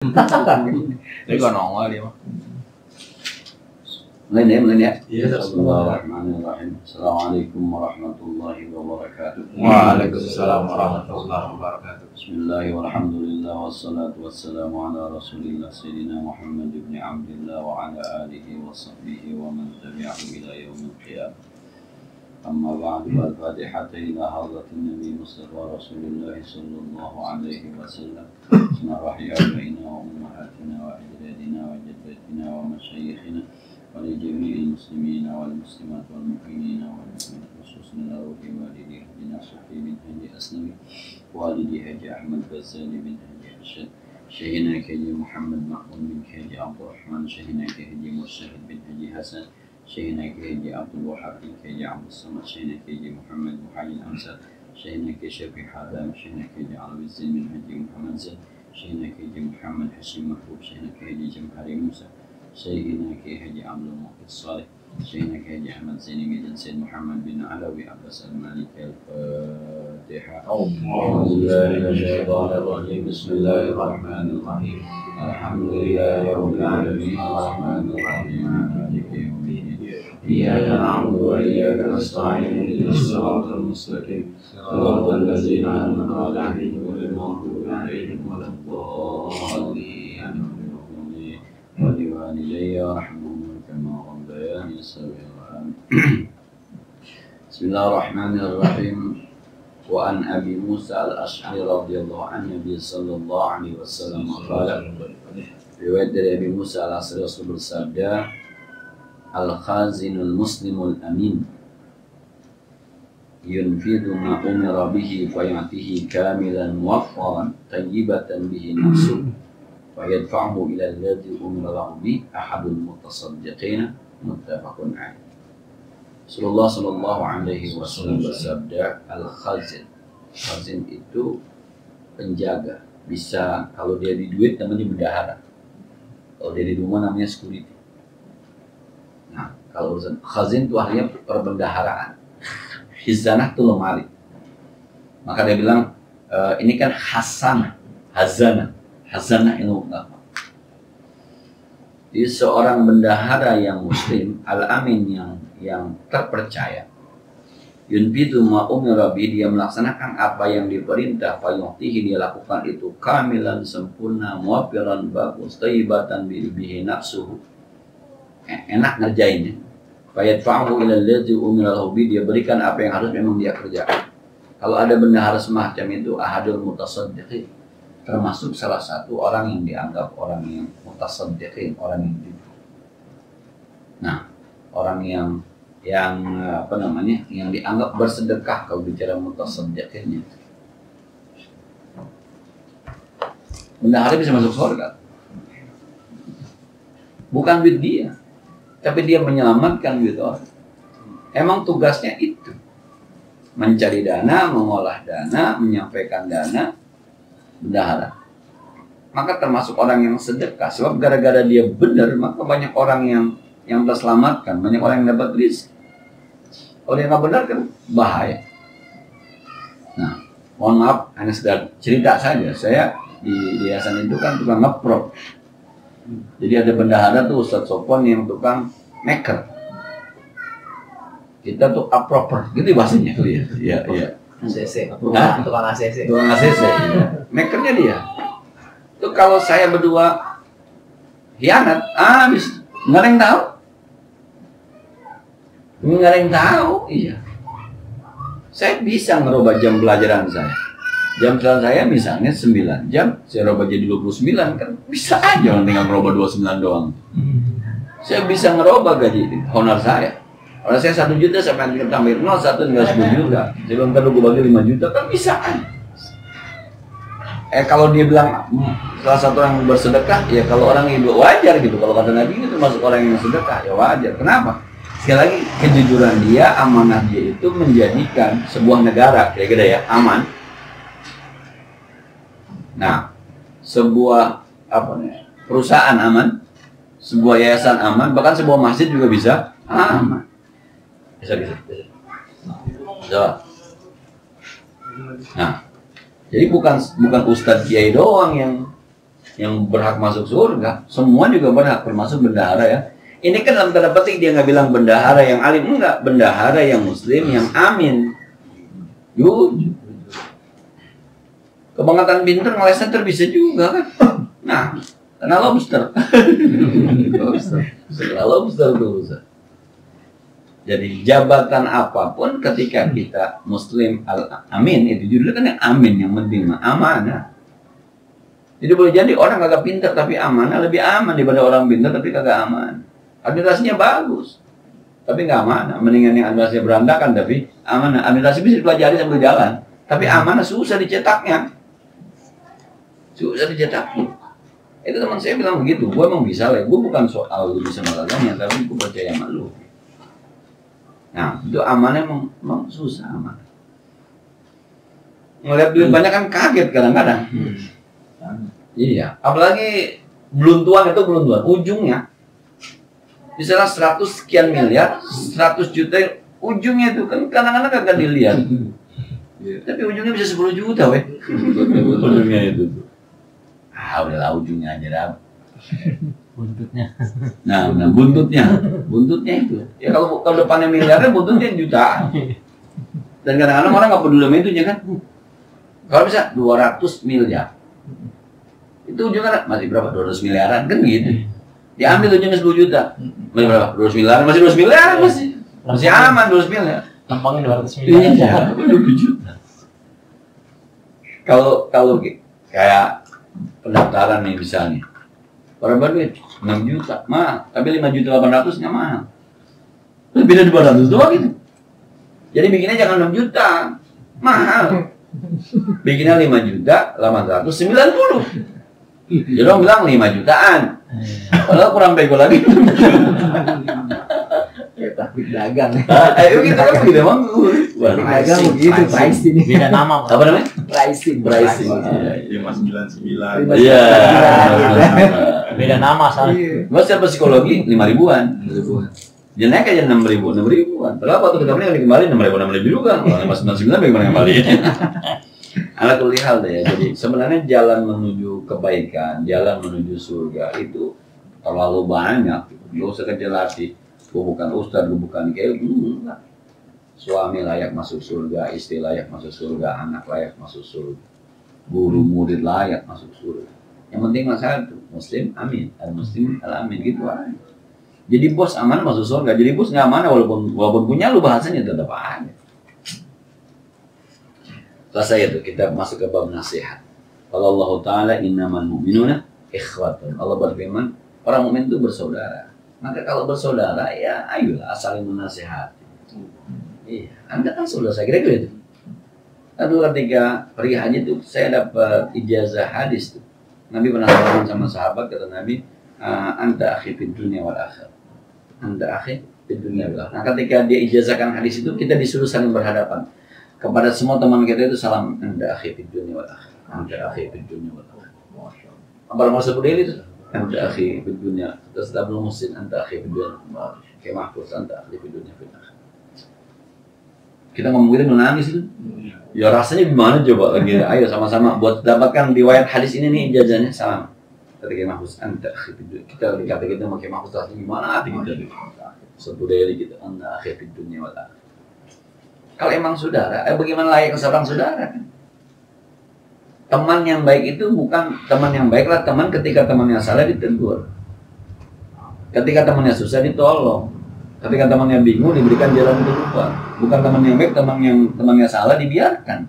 Jadi kok nongol dia mah. Mulai ya. Iya. Bismillahirrahmanirrahim. Assalamualaikum warahmatullahi wabarakatuh. Waalaikumsalam warahmatullahi wabarakatuh. Bismillahirrahmanirrahim. Walhamdulillah wassalatu wassalamu ala Rasulillah Sayyidina Muhammad ibn Abdullah wa ala alihi wa sahbihi wa man tabi'ahu ila yaumil qiyamah. Amma ba'du, al-Fatihah ila hadratin Nabi Mustafa Rasulullah sallallahu alaihi wasallam. Bismillahirrahmanirrahim. Abaina wa ummahatina wa ajdadina wa jaddatina wa masyayikhina wa li jami'il muslimina wal muslimat wal mu'minina wal mu'minat khususan laruhi walidi Hadina Sufi bin Haji Asnawi walidi Haji Ahmad Ghazali bin Haji Hashad Syekhina Haji Muhammad Ma'mun bin Haji Abdurrahman Syekhina Haji Mursyid bin Haji Hasan Syekhina Haji Abdul Wahab bin Haji Abdul Samad Syekhina Haji Muhammad Muhammad Amsal Syekhina Haji Syafi Hadam Syekhina Haji Alawi Zain bin Haji Muhammad Zain Syekhina Haji Muhammad Hashim Mahbub Syekhina Haji Jamhari Musa Syekhina Haji Abdul Muqid Saleh Syekhina Haji Ahmad Zaini bin Said Muhammad bin Alawi Abbas Al-Malik Al-Fatihah. Bismillahirrahmanirrahim. Alhamdulillahi rabbil alamin. Arrahmanirrahim. Maliki yaumiddin. Iyyaka na'budu wa iyyaka nasta'in. Ihdinas siratal mustaqim. Siratal ladzina an'amta 'alaihim ghairil maghdubi 'alaihim waladdallin. ولوالدي ورحمهم كما ربياني صغيرا. بسم الله الرحمن الرحيم. وعن أبي موسى الأشعري رضي الله عن النبي صلى الله عليه وسلم قال riwayat dari Abi Musa al-Asy'ari Rasul bersabda al-khazinul muslimul amin yunfidu ma umira bihi fayatihi kamilan muwaffaran tayyibatan bihi nafsuh ويدفعه إلى الذي أمر له به أحد المتصدقين متفق عليه. Rasulullah sallallahu alaihi wasallam bersabda, al-khazin. Khazin itu penjaga. Bisa kalau dia di duit namanya bendahara. Kalau dia di rumah namanya security. Nah, kalau urusan khazin itu artinya perbendaharaan. Khizanah itu lemari. Maka dia bilang ini kan hasanah, hazanah. Hasanah ilmu agama. Jadi seorang bendahara yang muslim, al-amin yang terpercaya, yunfidu ma umira bi, dia melaksanakan apa yang diperintah, fayu'tihi, dia lakukan itu kamilan, sempurna, muwaffiran, bagus, thayyibatan bihi nafsuhu, enak ngerjainnya. Fayadfa'uhu ila alladzi umira lahu bi, dia berikan apa yang harus memang dia kerjakan. Kalau ada bendahara semacam itu, ahadul mutasaddiqin, termasuk salah satu orang yang dianggap orang yang mutasaddiqin, orang yang jujur. Nah, orang yang apa namanya, yang dianggap bersedekah kalau bicara mutasaddiqinnya. Bendahara bisa masuk surga. Bukan duit dia, tapi dia menyelamatkan duit orang. Emang tugasnya itu, mencari dana, mengolah dana, menyampaikan dana. Bendahara, maka termasuk orang yang sedekah. Sebab gara-gara dia benar, maka banyak orang yang terselamatkan, banyak orang yang dapat rezeki. Kalau dia nggak benar kan bahaya. Nah, mohon maaf, hanya sekedar cerita saja. Saya di yayasan itu kan tukang ngeprop. Jadi ada bendahara tuh Ustadz Sopon yang tukang maker. Kita tuh approper, gitu bahasanya tuh ya. Iya. ACC, tukang ACC. Tukang ACC, ya. Makernya dia. Itu kalau saya berdua hianat, habis nggak ada yang tahu. Nggak ada yang tahu, iya. Saya bisa ngerubah jam pelajaran saya. Jam pelajaran saya misalnya 9 jam, saya rubah jadi 29 kan bisa aja, orang tinggal ngerubah 29 doang. Saya bisa ngerubah gaji honor saya. Kalau saya 1 juta sampai nanti tambah 0, 1 tinggal 10 juta. Saya bilang kalau gue bagi 5 juta kan bisa kan. Kalau dia bilang salah satu orang bersedekah, ya kalau orang itu wajar gitu. Kalau kata Nabi itu termasuk orang yang sedekah, ya wajar. Kenapa? Sekali lagi kejujuran dia, amanah dia itu menjadikan sebuah negara kira-kira ya aman. Nah, sebuah perusahaan aman, sebuah yayasan aman, bahkan sebuah masjid juga bisa aman. Bisa. Nah, jadi bukan Ustadz Kiai doang yang berhak masuk surga. Semua juga berhak, termasuk bendahara ya. Ini kan dalam tanda petik dia nggak bilang bendahara yang alim, enggak, bendahara yang muslim yang amin. Jujur. Kebangetan pinter ngeles center bisa juga kan. Nah, karena lobster. Lobster dulu. Jadi jabatan apapun ketika kita muslim amin, itu judulnya kan yang amin, yang penting amanah. Jadi boleh jadi orang kagak pintar tapi amanah lebih aman daripada orang pintar tapi kagak aman. Administrasinya bagus tapi nggak amanah. Mendingan yang administrasinya berantakan tapi amanah. Administrasi bisa dipelajari sambil jalan, tapi amanah susah dicetaknya. Susah dicetaknya. Itu teman saya bilang begitu. Gue emang bisa lah. Gue bukan soal lu bisa melakukannya, tapi gue percaya sama lu. Nah, itu amanah emang susah amanah. Ngeliat duit banyak kan kaget kadang-kadang. Iya, apalagi beluntuan itu beluntuan. Ujungnya, misalnya 100 sekian miliar, 100 juta, ujungnya itu kan kadang-kadang kagak dilihat. Tapi ujungnya bisa 10 juta, weh. Ujungnya itu. Udahlah ujungnya aja dah. Buntutnya. Nah, buntutnya itu. Ya kalau depannya miliarnya, buntutnya jutaan. Dan kadang-kadang orang nggak peduli sama itunya kan. Kalau bisa 200 miliar, itu ujungnya masih berapa? 200 miliaran kan gitu. Diambil ujungnya 10 juta. Masih berapa? 200 miliaran, masih 200 miliaran masih aman 200 miliar. Tampangin 200 miliar. Iya, 20 juta. Kalau kayak pendaftaran nih misalnya, berapa duit? 6 juta, mahal. Tapi 5.800.000 nggak mahal. Lebih dari 200 doang gitu. Jadi bikinnya jangan 6 juta, mahal. Bikinnya 5.890.000. Jadi orang bilang 5 jutaan. Padahal kurang bego lagi. Ya taktik dagang. Ayo kita kan gitu emang. Taktik dagang begitu, pricing. Beda nama. Apa namanya? Pricing. 599. Iya. Beda nama salah. Gua secara psikologi 5.000-an. Dia naik aja 6.000-an. Padahal waktu kita beli kembali 6.000 juga. Kalau 599 bagaimana kembali? Ala kulli hal deh. Jadi sebenarnya jalan menuju kebaikan, jalan menuju surga itu terlalu banyak. Gak usah kecil hati. Gue bukan ustadz, gue bukan kayak enggak. Suami layak masuk surga, istri layak masuk surga, anak layak masuk surga, guru murid layak masuk surga. Yang penting masalah itu muslim amin, al muslim al amin gitu aja. Jadi bos aman masuk surga, jadi bos nggak aman walaupun punya lu bahasanya tetap aja. Selesai itu kita masuk ke bab nasihat. Kalau Allah Taala innamal mu'minuna ikhwatun. Allah berfirman orang mukmin itu bersaudara. Maka kalau bersaudara ya ayolah saling menasihati. Iya, Anda kan saudara saya kira gitu. Lalu ketika pergi haji itu saya dapat ijazah hadis tuh. Nabi pernah ngomong sama sahabat, kata Nabi, anta akhi fid dunya wal akhirah. Anta akhi fid dunya wal akhirah. Nah, ketika dia ijazahkan hadis itu kita disuruh saling berhadapan. Kepada semua teman kita itu salam anta akhi fid dunya wal akhirah. Anta akhi fid dunya wal akhirah. Masyaallah. Apa maksud beliau itu? Anta akhi fid dunya, terus tablu muslim anta akhi fid dunya. Kayak mahfuz anta akhi fid dunya fil akhirah. Kita ngomong gitu nangis itu. Ya rasanya gimana coba lagi? Ayo sama-sama buat dapatkan riwayat hadis ini nih ijazahnya salam. Ketika mahfuz anta akhi fid dunya. Kita kata kita pakai mahfuz rasanya gimana hati kita. Satu dari kita anta akhi fid dunya wal akhirah. Kalau emang saudara, bagaimana layak seorang saudara kan? Teman yang baik itu bukan teman yang baiklah teman ketika temannya salah ditegur. Ketika temannya susah ditolong. Ketika temannya bingung diberikan jalan keluar. Bukan teman yang baik, temannya salah dibiarkan.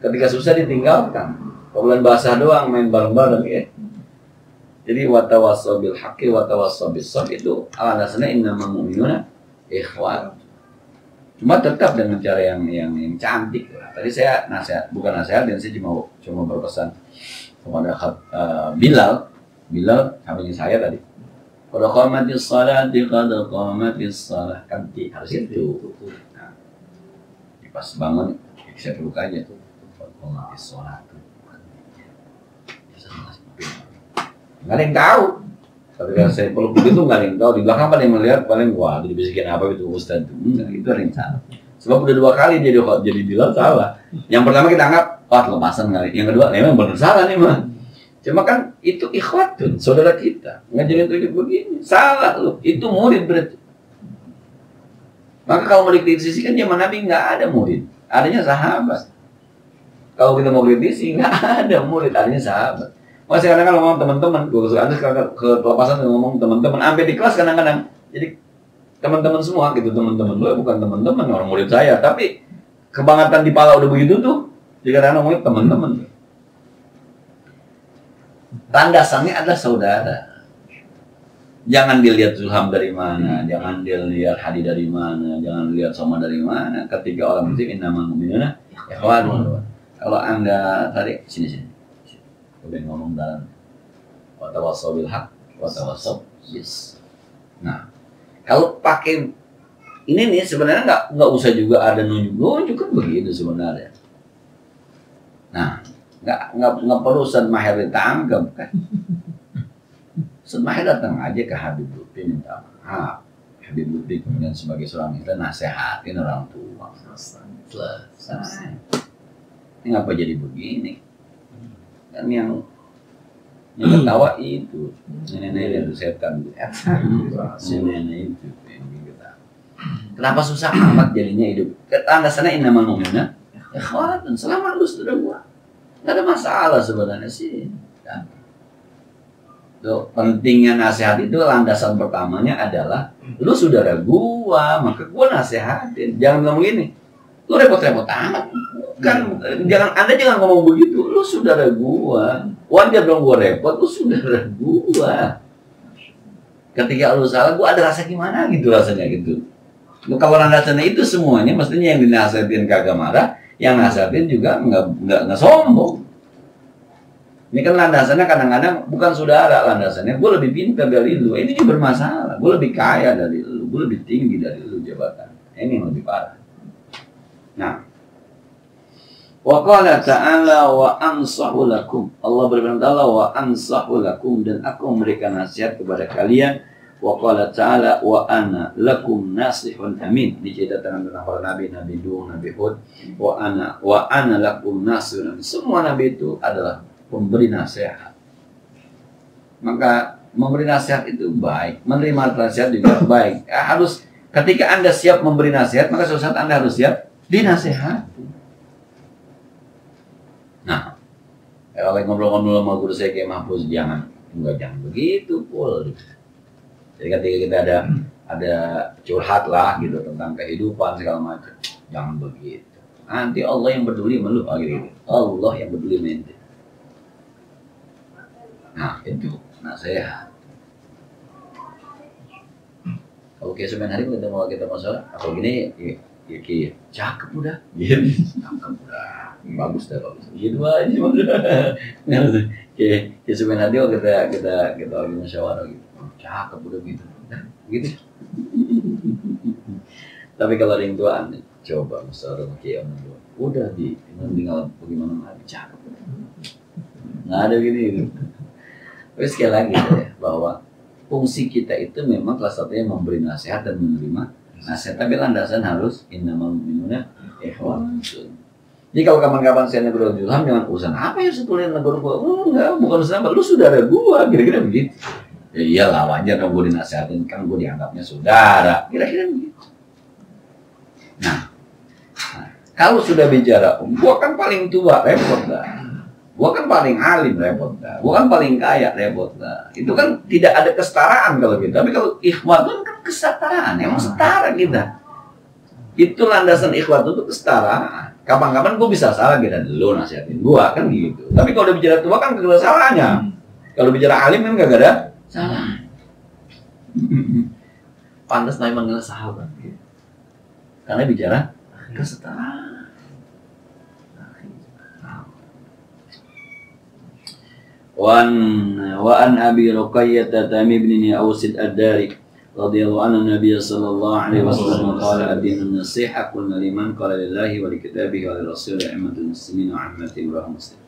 Ketika susah ditinggalkan. Bukan bahasa doang main bareng-bareng ya. Jadi watawassaw bil haqqi watawassaw bis sabr itu alasannya innamal mu'minuna ikhwan. Cuma tetap dengan cara yang cantik. Tadi saya bukan nasihat dan saya cuma berpesan kepada Bilal kambing saya tadi. Qad qamatis salati qad qamatis salah kan harus itu. Nah, pas bangun saya peluk aja tuh. Qad qamatis salat. Nggak ada yang tahu. Ketika saya peluk begitu nggak ada yang tahu. Di belakang pada yang melihat paling wah dibisikin apa itu Ustadz. Enggak, itu ada yang salah. Sebab udah 2 kali jadi Bilal salah. Yang pertama kita anggap lepasan kali. Yang kedua memang benar salah nih mah. Cuma kan itu ikhwatun, saudara kita, ngajarin tauhid begini, salah loh, itu murid berarti. Maka kalau mau dikritisi kan zaman Nabi nggak ada murid, adanya sahabat. Kalau kita mau kritisi nggak ada murid, adanya sahabat. Masih kadang-kadang ngomong teman-teman, gue Anda sekarang kelepasan ngomong teman-teman, sampai di kelas kadang-kadang, jadi teman-teman semua gitu, teman-teman gue bukan teman-teman orang murid saya, tapi kebangetan di pala udah begitu tuh, jadi kadang-kadang ngomongin teman-teman. Landasannya adalah saudara. Jangan dilihat Zulham dari mana, jangan dilihat Hadi dari mana, jangan dilihat Soma dari mana. Ketika orang muslim innamal mu'minuna ikhwanun. Kalau Anda tadi sini. Udah ngomong dalam wa tawassaw bil haq wa tawassaw bis. Nah, kalau pakai ini nih sebenarnya nggak usah juga ada nunjuk kan begitu sebenarnya. Nah, nggak perlu Ustaz Maher ditangkap kan. Ustaz Maher datang aja ke Habib Lutfi minta maaf. Habib Lutfi kemudian sebagai seorang kita nasehatin orang tua. Selesai. Ini ngapa jadi begini? Kan yang ketawa itu nenek itu setan. Nenek itu yang ketawa. Kenapa susah amat jadinya hidup? Alasannya innamal mu'minuna ikhwatun. Selama lu sudah gua nggak ada masalah sebenarnya sih. Tuh, pentingnya nasihat itu landasan pertamanya adalah lu saudara gua, maka gua nasihatin. Jangan ngomong gini, lu repot-repot amat. Kan Anda jangan ngomong begitu. Lu saudara gua, wajar dong gua repot. Lu saudara gua. Ketika lu salah, gua ada rasa gimana gitu rasanya gitu. Lu kalau landasannya itu semuanya, mestinya yang dinasihatin kagak marah, yang nasihatin juga nggak sombong. Ini kan landasannya kadang-kadang bukan saudara, landasannya gua lebih pintar dari lu. Ini juga bermasalah. Gua lebih kaya dari lu, gua lebih tinggi dari lu jabatan. Ini yang lebih parah. Nah. Wa qala ta'ala wa ansahu lakum. Allah berfirman ta'ala wa ansahu lakum, dan aku memberikan nasihat kepada kalian. Wa qala ta'ala wa ana lakum nasihun amin. Diceritakan tentang para nabi, Nabi Nuh, Nabi Hud. Wa ana lakum nasihun amin. Semua nabi itu adalah pemberi nasihat. Maka memberi nasihat itu baik, menerima nasihat juga baik. Harus ketika Anda siap memberi nasihat, maka suatu saat Anda harus siap dinasihati. Nah, kalau ngobrol-ngobrol sama guru saya kayak Mahfuz, jangan begitu, Pul. Jadi ketika kita ada curhat lah gitu tentang kehidupan segala macam, jangan begitu. Nanti Allah yang peduli sama lu, gitu. Allah yang peduli sama ente. Nah, itu nasihat. Kalau kayak sebenarnya hari kita mau masalah, atau gini, ya cakep udah, gitu, cakep udah. Bagus dah, bagus. Gitu aja udah. Kayak sebenarnya kita lagi musyawarah gitu. Cakep udah gitu. Nah, gitu. Tapi kalau ada yang tua aneh, coba musyawarah kayak orang tua. Udah tinggal bagaimana lagi cakep. Nggak ada gini. Tapi sekali lagi ya, bahwa fungsi kita itu memang salah satunya memberi nasihat dan menerima nasihat. Tapi landasan harus innamal mu'minuna ikhwatun. Jadi kalau kapan-kapan saya negur Zulham, jangan urusan apa ya sebetulnya negur gua. Enggak, bukan urusan apa, lu saudara gua, kira-kira begitu. Ya iyalah, wajar dong gua dinasihatin, kan gua dianggapnya saudara, kira-kira begitu. Nah, kalau sudah bicara, gua kan paling tua, repot dah. Gua kan paling alim, repot dah. Gua kan paling kaya, repot dah. Itu kan tidak ada kesetaraan kalau gitu. Tapi kalau ikhwatun kan kesetaraan, emang setara kita. Itu landasan ikhwatun itu kesetaraan. Kapan-kapan gue bisa salah gitu, lu nasihatin gue kan gitu. Tapi kalau udah bicara tua kan gak ada salahnya. Kalau bicara alim kan gak ada salah. Pantas Nabi manggil sahabat gitu. Karena bicara kesetaraan. Wa an Abi Ruqayyah Tamim bin Ausid ad-Dari radhiyallahu anhu Nabi sallallahu alaihi wasallam qala ad-dinu an-nasiha qulna liman qala lillahi wa likitabihi wa lirrasuli ammatul muslimin wa ammatil muslimin.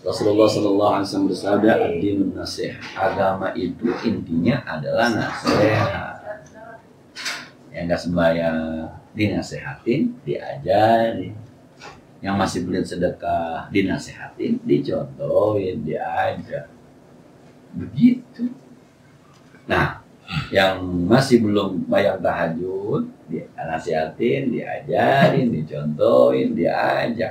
Rasulullah sallallahu alaihi wasallam bersabda ad-dinu an-nasiha, agama itu intinya adalah nasihat. Yang enggak sembahyang dinasehatin, diajarin. Yang masih belum sedekah dinasehatin, dicontohin, diajar. Begitu. Nah, yang masih belum bayar tahajud, dia nasihatin, diajarin, dicontohin,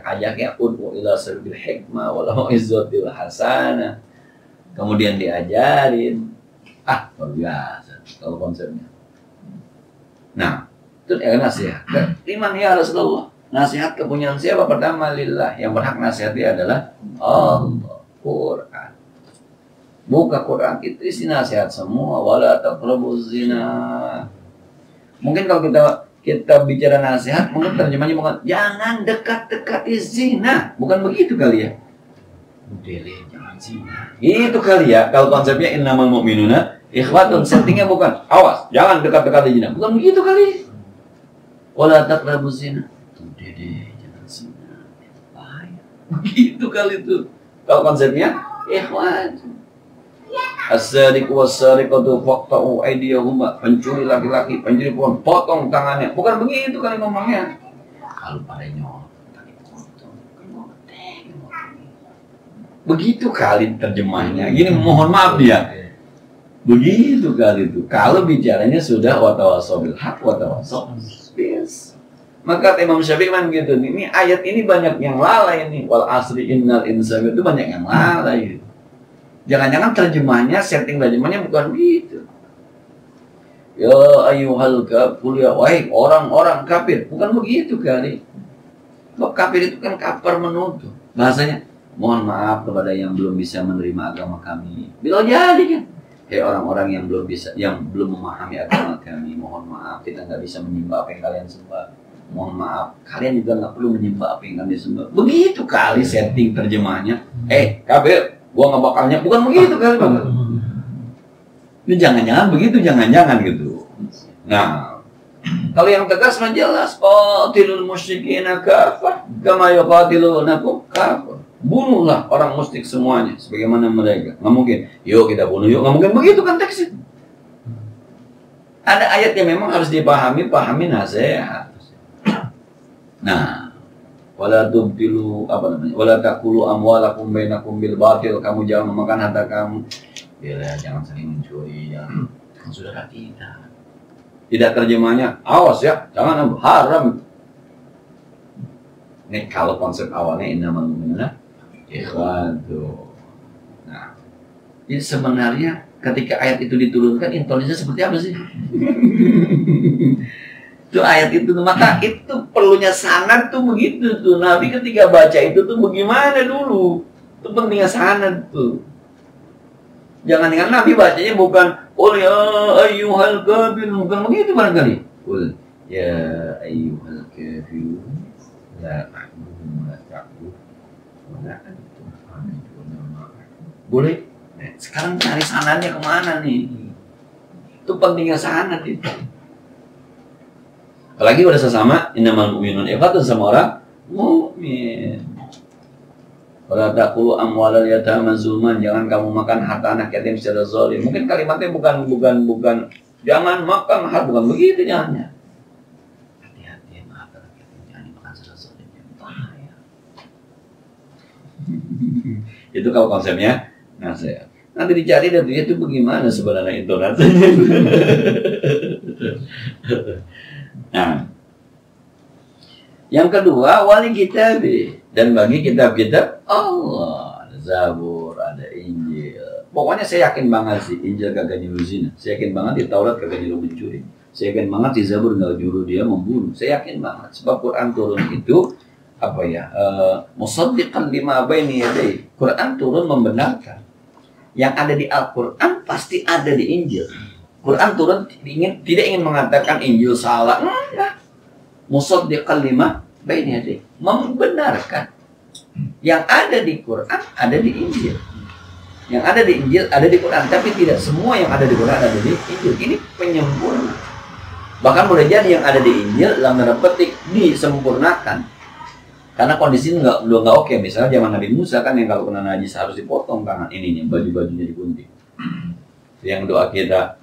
ajaknya ud'u ila sabil hikmah wal mau'izatil hasanah. Kemudian diajarin, luar biasa kalau konsepnya. Nah, itu nasihat. Iman ya Rasulullah. Nasihat kepunyaan siapa? Pertama lillah. Yang berhak nasihati adalah Allah. Quran. Buka Quran itu isi nasihat semua. Wala taqrabuz zina. Mungkin kalau kita bicara nasihat, mungkin terjemahnya bukan jangan dekat-dekati zina. Bukan begitu kali ya. Udele jangan zina. Itu kali ya. Kalau konsepnya innamal mu'minuna ikhwatun, settingnya bukan awas, jangan dekat-dekati zina. Bukan begitu kali. Wala taqrabuz zina. Udele jangan zina. Bahaya. Begitu kali itu. Kalau konsepnya ikhwan. As-sariq was-sariqatu faqta'u aydiyahuma. Pencuri laki-laki, pencuri perempuan, potong tangannya. Bukan begitu kali ngomongnya. Kalau pada nyolong, tadi potong. Begitu kali terjemahnya. Gini, mohon maaf ya. Begitu kali itu. Kalau bicaranya sudah wa tawassaw bil haqq wa tawassaw bis. Maka Imam Syafi'i kan gitu. Ini ayat ini banyak yang lalai ini. Wal asri innal insana itu banyak yang lalai. Jangan-jangan terjemahnya, setting terjemahnya bukan begitu. Ya ayyuhal kafir, ya wahai orang-orang kafir. Bukan begitu kali. Sebab kafir itu kan kafir menuduh. Bahasanya, mohon maaf kepada yang belum bisa menerima agama kami. Bila jadi kan. Orang-orang yang belum memahami agama kami. Mohon maaf, kita nggak bisa menyembah apa yang kalian sembah. Mohon maaf, kalian juga nggak perlu menyembah apa yang kami sembah. Begitu kali setting terjemahnya. Kafir. Gua nggak bakalnya, bukan begitu kali Bang. Ini jangan-jangan begitu, jangan-jangan gitu. Nah, kalau yang tegas mah jelas, qatilul musyrikina kafah kama yuqatilunakum kafah. Bunuhlah orang musyrik semuanya sebagaimana mereka. Nggak mungkin, yuk kita bunuh yuk, nggak mungkin begitu kan teksnya. Ada ayat yang memang harus dipahami, pahami nasihat. Nah, wala tubtilu wala taqulu amwalakum bainakum bil batil, kamu jangan memakan harta kamu. Jangan saling mencuri, jangan saudara kita. Tidak terjemahnya, awas ya, jangan haram. Ini kalau konsep awalnya innamal mu'minuna ikhwatun. Nah, ini sebenarnya ketika ayat itu diturunkan intonasinya seperti apa sih? Itu ayat itu tuh, maka itu perlunya sanad tuh begitu tuh. Nabi ketika baca itu tuh bagaimana dulu? Itu pentingnya sanad tuh. Jangan dengan Nabi bacanya bukan qul ya ayyuhal kafirun, bukan begitu barangkali. Qul ya ayyuhal kafirun la a'budu ma ta'budun wa la antum 'abiduna ma a'budu. Boleh? Sekarang cari sanadnya kemana nih? Itu pentingnya sanad itu. Apalagi udah sesama innamal mu'minun ikhwatun, sama orang mukmin. Wala taqulu amwalal yatama zulman, jangan kamu makan harta anak yatim secara zalim. Mungkin kalimatnya bukan jangan makan harta, bukan begitu jangannya. Hati-hati harta anak yatim jangan dimakan secara zalim, bahaya. Itu kalau konsepnya nasihat. Nanti dicari dan itu bagaimana sebenarnya intonasinya. Nah, yang kedua wali kitab, dan bagi kitab-kitab Allah, ada Zabur, ada Injil. Pokoknya saya yakin banget sih Injil kagak nyuruh zina. Saya yakin banget di Taurat kagak nyuruh mencuri. Saya yakin banget di Zabur nggak nyuruh dia membunuh. Saya yakin banget. Sebab Quran turun itu musaddiqan lima baini yadayhi. Quran turun membenarkan. Yang ada di Al-Quran pasti ada di Injil. Quran turun tidak ingin mengatakan Injil salah, enggak. Musaddiqan lima baini yadayhi, membenarkan yang ada di Quran ada di Injil. Yang ada di Injil ada di Quran, tapi tidak semua yang ada di Quran ada di Injil. Ini penyempurna. Bahkan boleh jadi yang ada di Injil dalam tanda petik disempurnakan. Karena kondisi belum nggak oke. Misalnya zaman Nabi Musa kan yang kalau kena najis harus dipotong tangan ininya, baju-bajunya digunting. Yang doa kita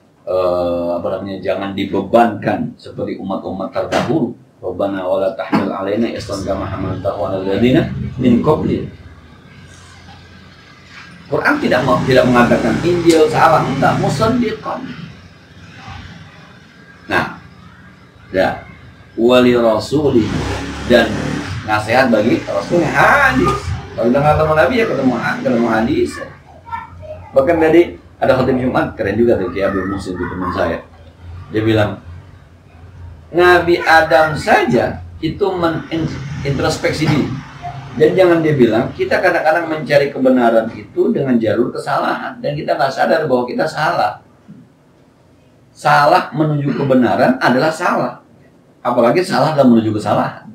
jangan dibebankan seperti umat-umat terdahulu. Rabbana wala tahmil alaina isran kama hamaltahu 'alal ladzina min qabli. Quran tidak mengatakan Injil salah, enggak, musaddiqan. Nah, ya, wali rasuli dan nasihat bagi rasulnya hadis. Kalau udah ketemu Nabi ya ketemu hadis. Bahkan tadi ada khatib Jumat keren juga tuh, Kiai Abdul Musin itu teman saya. Dia bilang Nabi Adam saja itu introspeksi diri. Dan jangan dia bilang kita kadang-kadang mencari kebenaran itu dengan jalur kesalahan dan kita nggak sadar bahwa kita salah. Salah menuju kebenaran adalah salah. Apalagi salah dalam menuju kesalahan.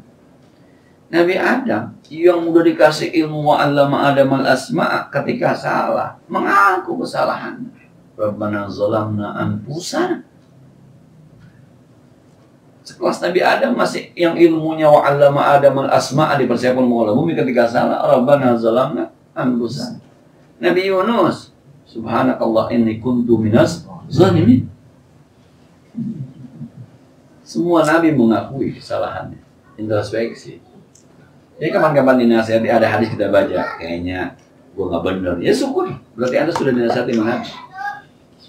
Nabi Adam yang udah dikasih ilmu wa'allama Adam al-asma' ketika salah mengaku kesalahan. Rabbana zalamna anfusana. Sekelas Nabi Adam masih yang ilmunya wa'allama Adam al-asma' dipersiapkan muka bumi ketika salah. Rabbana zalamna anfusana. Nabi Yunus, subhanakallah inni kuntu minas zalimin. Semua Nabi mengakui kesalahannya. Introspeksi. Jadi kapan-kapan dinasihati ada hadis kita baca, kayaknya gua nggak bener. Ya syukur. Berarti Anda sudah dinasihati mana?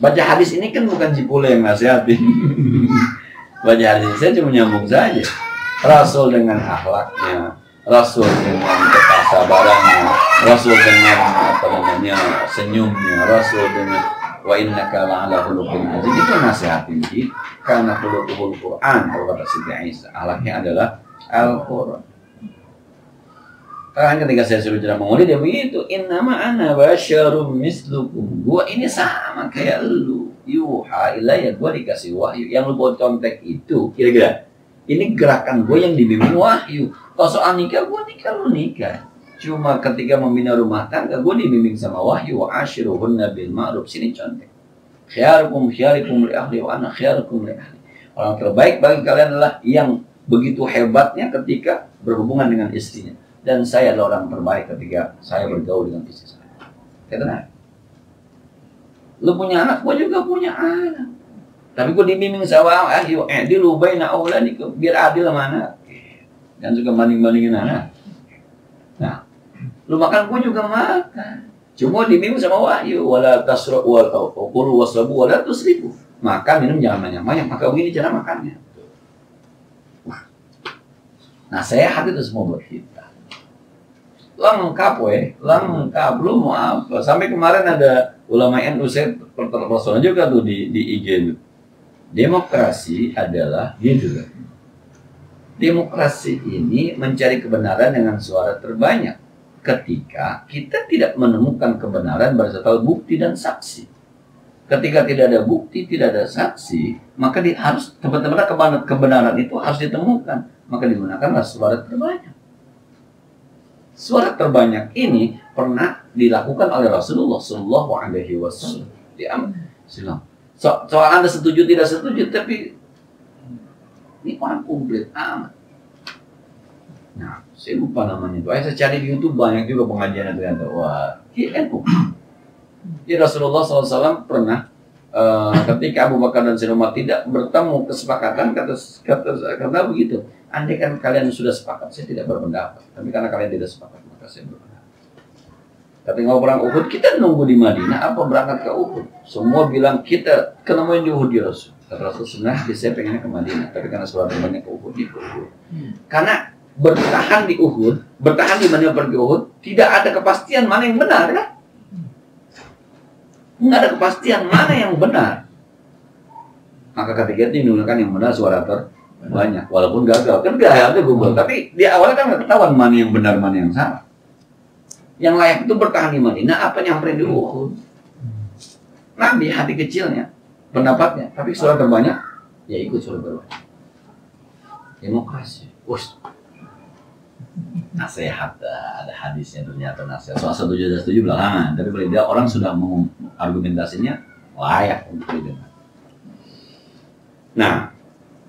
Baca hadis ini kan bukan Cipule yang nasihatin. Baca hadis ini saya cuma nyambung saja. Rasul dengan akhlaknya, Rasul dengan ketasabarannya, Rasul dengan senyumnya, Rasul dengan wa innaka la'ala khuluqin azim. Itu nasihatin kita karena khuluqul Quran. Kalau kata Siti Isa, akhlaknya adalah Al-Quran. Kan ketika saya suruh ceramah maulid dia begitu, innama ana basyarum mislukum. Gua ini sama kayak lu. Yuha ilayya, gua dikasih wahyu. Yang lu buat contek itu kira-kira ini gerakan gua yang dibimbing wahyu. Kalau soal nikah, gua nikah, lu nikah. Cuma ketika membina rumah tangga, gua dibimbing sama wahyu. Wa ashiruhunna bil ma'ruf. Sini contek. Khiyarukum li ahli wa ana khiyarukum li ahli. Orang terbaik bagi kalian adalah yang begitu hebatnya ketika berhubungan dengan istrinya. Dan saya adalah orang terbaik ketika saya bergaul dengan istri saya. Kata lu punya anak, gua juga punya anak. Tapi gua dibimbing sama ahyu adilu baina auladikum, biar adil sama anak. Dan juga banding-bandingin anak. Nah, lu makan, gua juga makan. Cuma dibimbing sama wahyu, wala tasra wa qulu wasrabu wala tusrifu. Makan minum jangan banyak-banyak, maka begini cara makannya. Nah, saya hati itu semua buat kita. Lengkap lengkap, lu mau apa? Sampai kemarin ada ulama NU saya personal juga tuh di IG. Demokrasi adalah gitu kan. Demokrasi ini mencari kebenaran dengan suara terbanyak. Ketika kita tidak menemukan kebenaran berdasarkan bukti dan saksi. Ketika tidak ada bukti, tidak ada saksi, maka harus teman-teman kebenaran itu harus ditemukan. Maka digunakanlah suara terbanyak. Suara terbanyak ini pernah dilakukan oleh Rasulullah Shallallahu Alaihi Wasallam. Soal Anda setuju tidak setuju, tapi ini orang komplit amat. Nah, saya lupa namanya itu. Saya cari di YouTube banyak juga pengajian ternyata. Wah, NU. Jadi Rasulullah SAW pernah ketika Abu Bakar dan Sayyidina Umar tidak bertemu kesepakatan kata begitu. Andai kan kalian sudah sepakat, saya tidak berpendapat. Tapi karena kalian tidak sepakat, maka saya berpendapat. Tapi kalau perang Uhud, kita nunggu di Madinah apa berangkat ke Uhud? Semua bilang kita kenemuin di Uhud ya Rasul. Kata Rasul sebenarnya saya pengennya ke Madinah, tapi karena suara temannya ke Uhud, di Uhud. Karena bertahan di Uhud, bertahan di Madinah pergi Uhud, tidak ada kepastian mana yang benar kan? Nggak ada kepastian mana yang benar. Maka ketika itu menggunakan yang benar suara terbanyak, walaupun gagal. Kan gak ada Google, tapi di awalnya kan nggak ketahuan mana yang benar, mana yang salah. Yang layak itu bertahan di Madinah, apa nyamperin di Uhud. Nabi hati kecilnya, pendapatnya, tapi suara terbanyak, ya ikut suara terbanyak. Demokrasi, nasihat, ada hadisnya ternyata nasihat. Soal setuju dan setuju belakangan, tapi paling tidak orang sudah mengargumentasinya layak untuk didengar. Nah,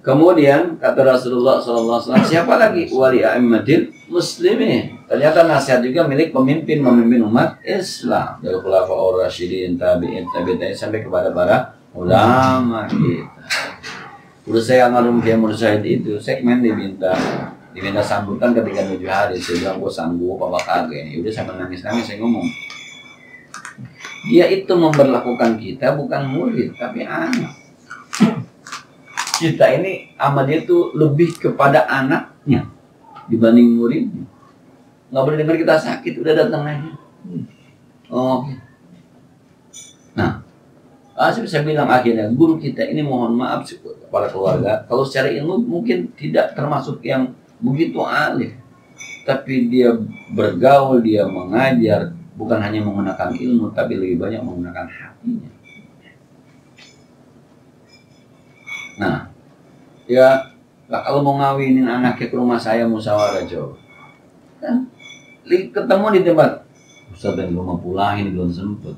kemudian kata Rasulullah SAW, siapa lagi wali a'immatil muslimin? Ternyata nasihat juga milik pemimpin umat Islam dari khulafaur rasyidin, tabi'in sampai kepada para ulama kita. Udah saya almarhum Kiai Mursyid itu segmen diminta sambutan ketika 7 hari. Saya bilang gue sanggup apa kagak ini. Udah sampai nangis saya ngomong. Dia itu memperlakukan kita bukan murid tapi anak. Kita ini sama dia tuh lebih kepada anaknya dibanding muridnya. Nggak boleh dengar kita sakit, udah datang aja. Oh, nah, saya bilang akhirnya guru kita ini mohon maaf kepada keluarga, kalau secara ilmu mungkin tidak termasuk yang begitu alim, tapi dia bergaul, dia mengajar, bukan hanya menggunakan ilmu, tapi lebih banyak menggunakan hatinya. Nah, ya kalau mau ngawinin anaknya ke rumah saya musyawarah coba, kan ketemu di tempat Ustaz dan rumah pulangin belum sempet.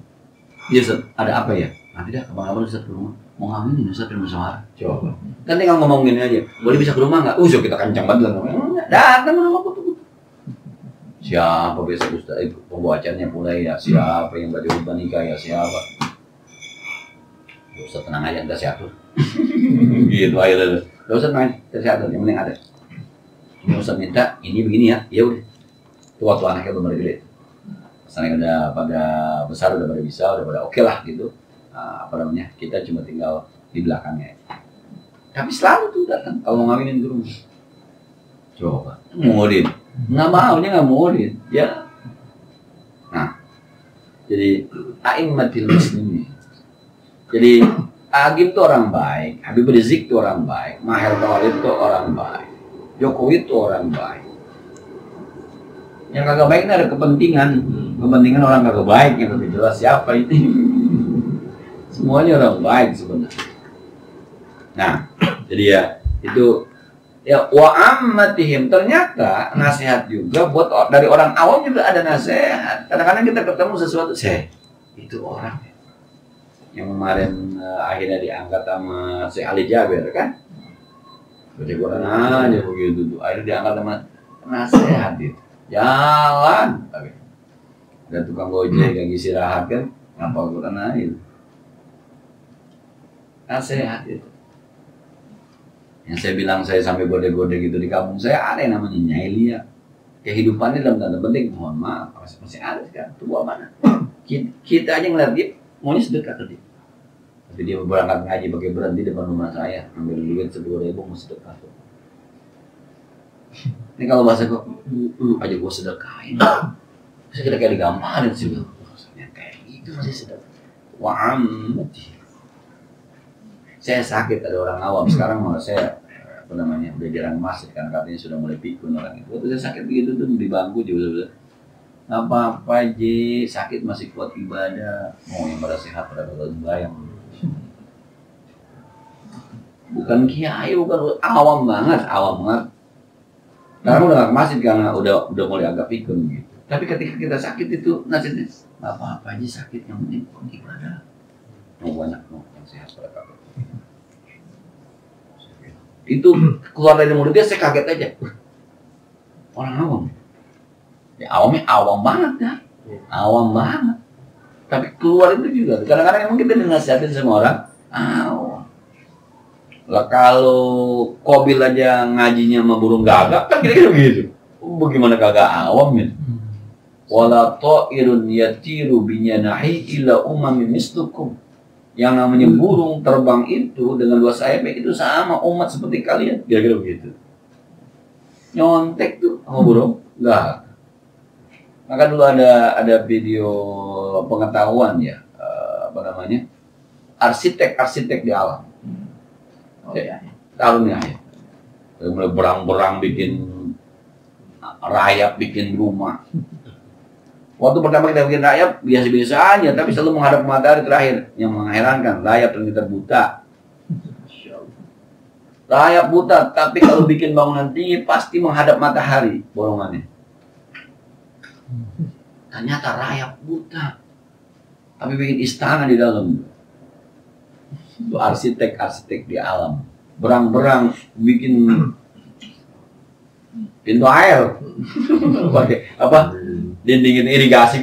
Iya Ustaz, ada apa ya? Nanti dah kapan-kapan Ustaz ke rumah mau ngawinin Ustaz dan musyawarah. Coba. Kan tinggal ngomongin aja. Boleh bisa ke rumah nggak? So kita kencang banget lah. Datang ke rumah kutu. Siapa besok Ustaz? Pembawa acaranya mulai ya. Siapa yang baju urban nikah ya? Siapa? Ustaz tenang aja, udah siap tuh. Gitu aja lah. Gak usah main, tersehat, yang penting ada. Ini Ustaz minta, ini begini ya, ya udah. Waktu anaknya belum pada gede. Misalnya udah pada besar, udah pada bisa, udah pada oke lah gitu. Apa namanya, kita cuma tinggal di belakangnya. Tapi selalu tuh datang, kalau mau ngawinin ke rumah. Coba, murid. Nggak mau, dia nggak murid. Ya. Nah, jadi a'immatil muslimin. Jadi Agim itu orang baik, Habib Rizik itu orang baik, Maher Tawalid itu orang baik, Jokowi itu orang baik. Yang kagak baik ini ada kepentingan orang kagak baik yang lebih jelas siapa itu. Semuanya orang baik sebenarnya. Nah, jadi ya itu ya wa ammatihim, ternyata nasihat juga buat dari orang awam juga ada nasihat. Kadang-kadang kita ketemu sesuatu, itu orang yang kemarin akhirnya diangkat sama si Ali Jaber kan, baca Quran aja begitu tuh, akhirnya diangkat sama nasihat itu, jalan, tapi ada tukang gojek yang istirahat kan, ngapa Quran aja, nasihat itu. Yang saya bilang saya sampai gode-gode gitu di kampung saya ada yang namanya Nyai Lia, kehidupannya dalam tanda petik, mohon maaf masih ada kan, tua mana, kita aja ngeliat dia maunya sedekah tadi. Tapi dia berangkat ngaji pakai berhenti depan rumah saya, ambil duit 10.000 mau sedekah. Ini kalau bahasa gue, aja gue sedekahin. Bisa kita kayak digamparin sih, maksudnya kayak gitu masih sedekah. Wah, saya sakit ada orang awam sekarang malah saya apa namanya udah jarang masuk kan katanya sudah mulai pikun orang itu. Waktu saya sakit begitu tuh di bangku juga. Nggak apa-apa Ji, sakit masih kuat ibadah. Mau yang pada sehat pada bayang. Bukan kiai, bukan awam banget. Karena udah nggak ke masjid karena udah mulai agak pikun gitu. Tapi ketika kita sakit itu nasihatnya nggak apa-apa Ji, sakit yang penting kuat ibadah. Mau banyak yang sehat pada kakak. Itu keluar dari mulut dia saya kaget aja. Orang awam. Ya awamnya awam banget kan, awam banget. Tapi keluar itu juga. Kadang-kadang emang kita dinasihatin sama orang awam. Lah kalau Kobil aja ngajinya sama burung gagak kan kira-kira begitu. Bagaimana kagak awam ya? Wala ta'irun yatiru binyanahi ila umamin mislukum. Yang namanya burung terbang itu dengan dua sayap itu sama umat seperti kalian. Kira-kira begitu. Nyontek tuh sama burung gagak. Maka dulu ada video pengetahuan ya, apa namanya, arsitek di alam. Oh ya, tahunnya ya. Mulai berang-berang bikin rayap, bikin rumah. Waktu pertama kita bikin rayap biasa-biasa aja, tapi selalu menghadap matahari terakhir. Yang mengherankan, rayap ternyata buta. Rayap buta, tapi kalau bikin bangunan tinggi pasti menghadap matahari bolongannya. Ternyata rayap buta, tapi bikin istana di dalam. Itu arsitek di alam, berang-berang bikin pintu air, pakai apa? Dindingin irigasi,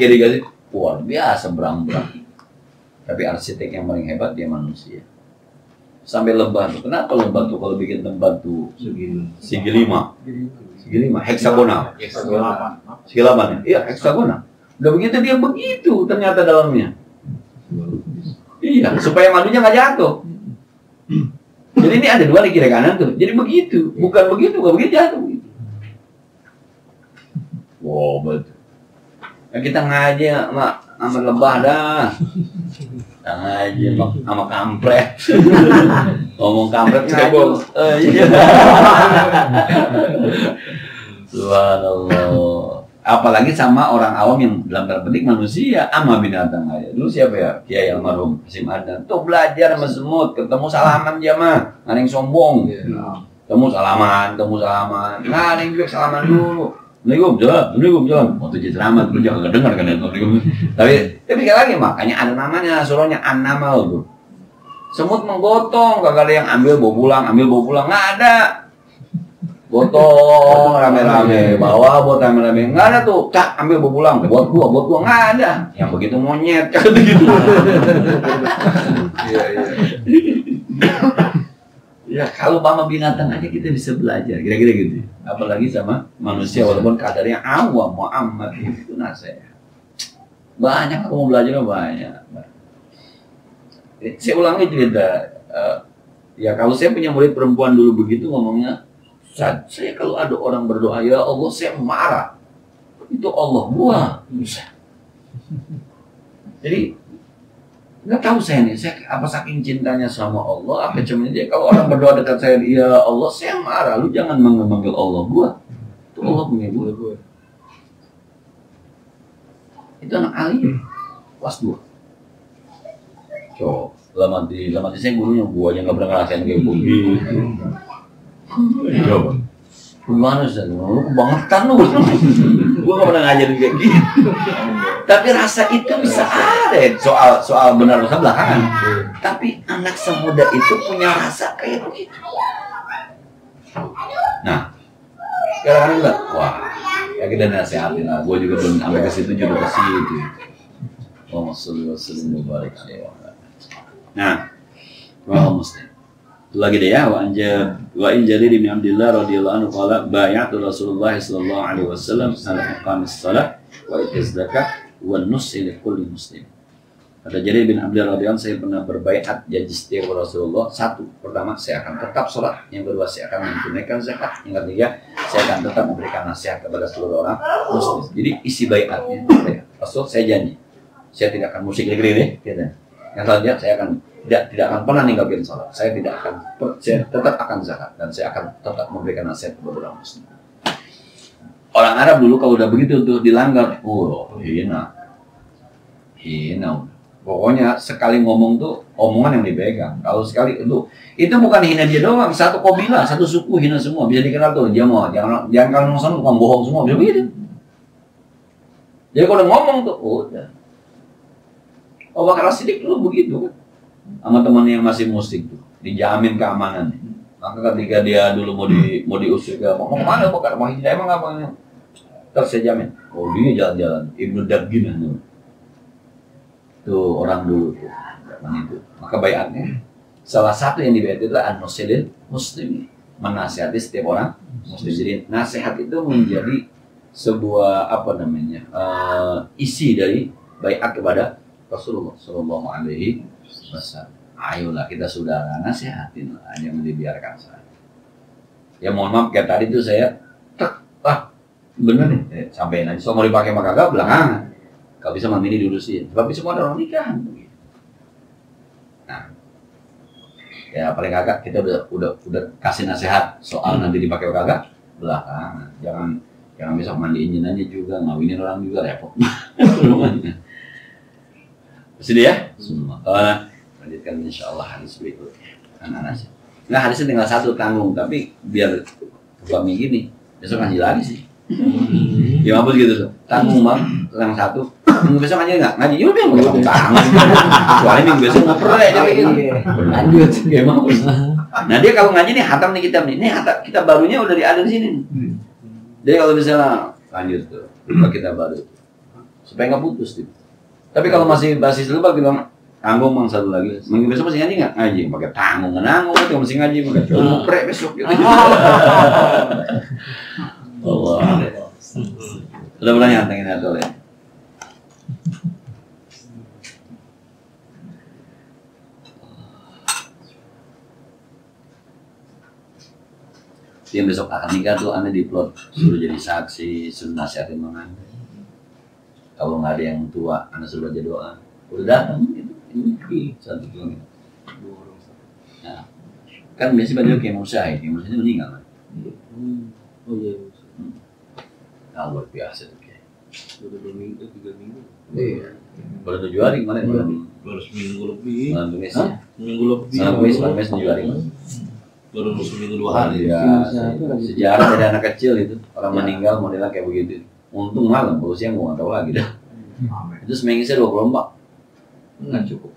luar biasa berang-berang. Tapi arsitek yang paling hebat dia manusia. Sampai lebah tuh, kenapa lebah tuh kalau bikin tempat tuh segi lima, heksagonal, segi 8 ya, iya heksagonal. Udah begitu dia begitu ternyata dalamnya. Iya, supaya madunya nggak jatuh. Jadi ini ada dua di kiri kanan tuh. Jadi begitu, bukan begitu jatuh. Wow, betul. Ya, kita ngaji sama lebah dah. Kita ngaji sama kampret. Ngomong kampret cebol. Iya. Subhanallah. Apalagi sama orang awam yang dalam tanda petik manusia sama binatang aja. Dulu siapa ya? Kiai almarhum Hasyim Adnan. Tuh belajar sama semut, ketemu salaman dia mah. Nggak ada yang sombong. Ketemu salaman. Nggak ada yang salaman dulu. Assalamualaikum, jalan. Waktu jadi ceramah tuh jangan dengar kan itu. Tapi sekali lagi makanya ada namanya, surahnya an-namal tuh. Semut menggotong, kagak ada yang ambil bawa pulang, nggak ada. Gotong rame-rame, bawa buat rame-rame, nggak ada tuh. Cak ambil bawa pulang, buat gua nggak ada. Yang begitu monyet, gitu. Iya. Ya kalau sama binatang aja kita bisa belajar, kira-kira gitu. Apalagi sama manusia walaupun kadarnya awam, Muhammad itu nasihat. Banyak aku mau belajar banyak. Saya ulangi cerita. Ya kalau saya punya murid perempuan dulu begitu ngomongnya, saya kalau ada orang berdoa ya Allah saya marah. Itu Allah buah. Jadi nggak tahu saya nih, saya apa saking cintanya sama Allah, apa cuma dia kalau orang berdoa dekat saya, ya Allah saya marah, lu jangan manggil Allah gua, itu Allah punya gua. Itu anak alim, kelas 2. Coba, lama saya gurunya gua aja nggak pernah ngerasain kayak begitu. Coba, gimana sih? Lu kebangetan lu, gua nggak pernah ngajarin kayak gitu. Tapi rasa itu bisa ada soal benar dosa belakangan. Tapi anak semuda itu punya rasa kayak begitu. Nah, sekarang enggak, wah, ya kita nasihatin lah. Gue juga belum sampai ke situ, juga ke situ. Allahumma sholli wa sallim wa barik alaihi. Nah, wah muslim. Lagi deh ya, wa in Jarir bin Abdullah radhiyallahu anhu qala bai'atu Rasulullah sallallahu alaihi wasallam ala iqamis shalah wa itiz zakat wa nusi li kulli muslim. Kata Jarir bin Abdullah radhiyallahu anhu, saya pernah berbaiat janji setia kepada Rasulullah. Satu, pertama saya akan tetap sholat. Yang kedua saya akan menunaikan zakat. Yang ketiga saya akan tetap memberikan nasihat kepada seluruh orang muslim. Jadi isi baiatnya, Rasul saya janji saya tidak akan musik negeri deh. Yang selanjutnya saya akan tidak akan pernah ninggalin sholat. Saya tetap akan zakat dan saya akan tetap memberikan nasihat kepada orang muslim. Orang Arab dulu kalau udah begitu tuh dilanggar, hina. Pokoknya sekali ngomong tuh omongan yang dipegang. Kalau sekali itu bukan hina dia doang, satu kabilah, satu suku hina semua. Bisa dikenal tuh, jangan kalau ngomong tukang bohong semua, bisa begitu. Jadi kalau udah ngomong tuh, udah. Abu Bakar As-Siddiq dulu begitu kan, sama temannya yang masih musik tuh, dijamin keamanannya. Maka ketika dia dulu mau diusir ke mau kemana Abu Bakar, mau hijrah emang apa? Terus saya jamin, dia jalan-jalan Ibnu Dabginah tuh orang dulu tuh, itu. Maka baiatnya salah satu yang dibaiat itu adalah an-nusilil muslim, menasihati setiap orang muslim. Jadi nasihat itu menjadi sebuah isi dari baiat kepada Rasulullah Shallallahu Alaihi Wasallam. Ayolah kita saudara, nasihatin lah, jangan dibiarkan saja. Ya mohon maaf kayak tadi tuh saya bener nih, sampai nanti so mau dipakai maka gak belakangan. Kalau bisa mami ini diurusin, tapi semua ada orang nikahan. Nah, ya paling kagak kita udah kasih nasihat soal nanti dipakai kagak belakangan. Jangan besok mandiin jenazah juga, ngawinin orang juga repot. Sudah ya? Semua. Lanjutkan insyaallah hadis berikutnya. Anak-anak. Nah hadisnya tinggal satu tanggung, tapi biar suami gini besok ngaji lagi sih. Ya mampus gitu tuh. Tanggung bang, yang satu. Minggu besok ngaji nggak? Ngaji juga yang mau tanggung. Soalnya minggu besok nggak pernah aja kayak gitu. Lanjut. Ya mampus. Nah dia kalau ngaji nih hatam nih kitab nih. Ini hatam kita barunya udah ada di sini. Jadi kalau misalnya lanjut tuh, lupa kita baru supaya nggak putus tuh. Tapi kalau masih basis lupa bilang tanggung bang satu lagi. Minggu besok masih ngaji nggak? Ngaji pakai tanggung nanggung itu masih ngaji pakai prek besok gitu. Allah. Sudah bertanya tentang ini atau ya? Dia besok akan nikah tuh aneh diplot, suruh jadi saksi, suruh nasihatin mengantar. Kalau nggak ada yang tua, aneh suruh baca doa. Udah datang itu, ini 1 kilometer. Nah, kan biasanya baca kayak Musa itu meninggal kan? Oh iya. Nah, luar biasa tuh kayak. Udah 2 minggu, 3 minggu. Iya. Baru 7 hari kemarin bulan Baru seminggu lebih. Tumis ya. Seminggu lebih. Bulan Tumis 7 hari. Baru seminggu 2 hari. Ya, sejarah dari anak kecil itu orang meninggal modelnya kayak begitu. Untung malam, kalau siang gua nggak tahu lagi dah. Itu seminggu 2 gelombang, nggak cukup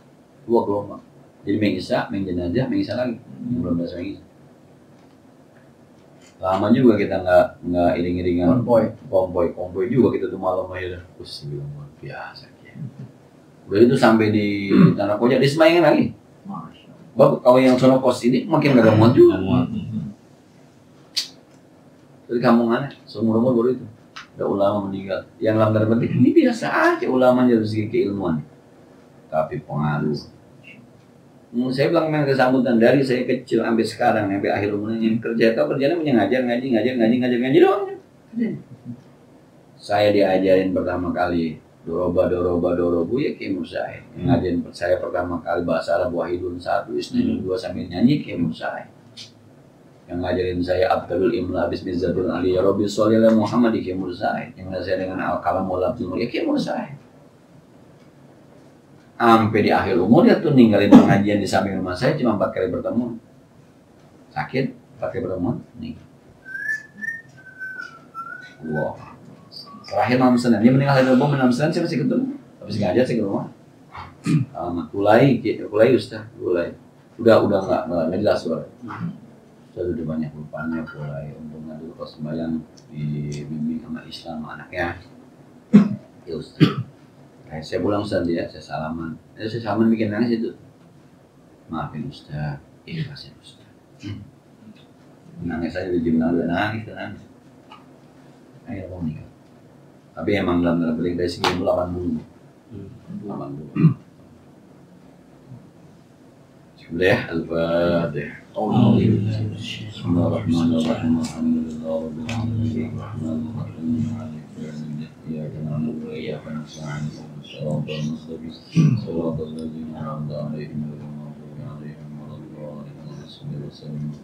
2 gelombang. Jadi mengisa, jenazah, mengisa lagi. Belum ada mengisa. Lama juga kita nggak iring-iringan. Konvoy juga kita tuh malam akhirnya. Bilang luar biasa. Udah itu sampai di Tanah Koja, disemayangin lagi. Bapak kalau yang sono pos ini makin gak muat juga. Jadi kampungannya, seumur-umur baru itu. Ada ulama meninggal. Yang dalam tanda petik, ini biasa aja ulama dari segi keilmuan. Tapi pengaruh. Saya bilang memang kesambutan dari saya kecil sampai sekarang, sampai akhir umurnya kerja. Tahu kerjanya punya ngajar doang. Saya diajarin pertama kali doroba ya Ki Musaid. Ngajarin saya pertama kali bahasa Arab Wahidun 1, Isnin 2 sambil nyanyi Ki Musaid. Yang ngajarin saya Abdul Imla Bismillahirrahmanirrahim Ali ya Rabbi sholli ala Muhammad Ki Musaid. Yang ngajarin saya dengan Al-Kalam wal Abdul ya Ki Musaid. Sampai di akhir umur dia tuh ninggalin pengajian di samping rumah saya cuma 4 kali bertemu. Sakit 4 kali bertemu nih. Wow. Terakhir malam Senin, dia meninggal hari Rabu, malam Senin saya masih ketemu. Tapi sengaja saya ke rumah. Kulai Ustaz, Kulai. Udah nggak jelas suara. Sudah udah banyak lupanya Kulai. Untungnya dulu pas sembahyang dibimbing sama Islam anaknya. Ya Ustaz. Saya pulang Ustaz ya, saya salaman. Saya salaman bikin nangis itu. Maafin Ustaz, ikhlasin Ustaz. Nangis saya di gym nangis. Akhirnya mau nikah. Tapi emang dalam tanda petik dari segi 80. Sudah ya, Al-Fatihah. Bismillahirrahmanirrahim. Alhamdulillahirabbil alamin. Arrahmanirrahim. Maliki yaumiddin. Iyyaka na'budu wa iyyaka nasta'in. Shiratal mustaqim. Shiratal ladzina an'amta 'alaihim ghairil maghdubi 'alaihim waladdallin. Sallallahu alaihi wasallam.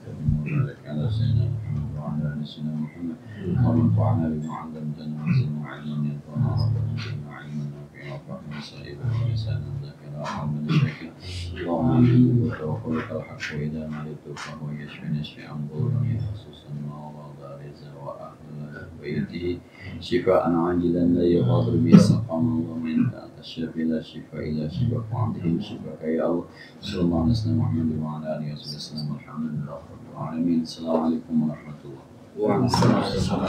وعلى آل سيدنا محمد ونفعنا بما علمتنا وزدنا علما ينفعنا ربنا زدنا علما نافعا وارفعنا سائلا ولسانا ذاكرا وحمدا شاكرا اللهم انك توفيق الحق واذا مرضت فهو يشفي انظرني خصوصا ما وضع رزا واهل بيته شفاء عاجلا لا يغادر به سقما ومنك انت الشافي لا شفاء الا شفاء وعنده شفاءك يا الله صلى الله على سيدنا محمد وعلى اله وصحبه وسلم والحمد لله رب العالمين. السلام عليكم ورحمه الله. Waalaikumsalam.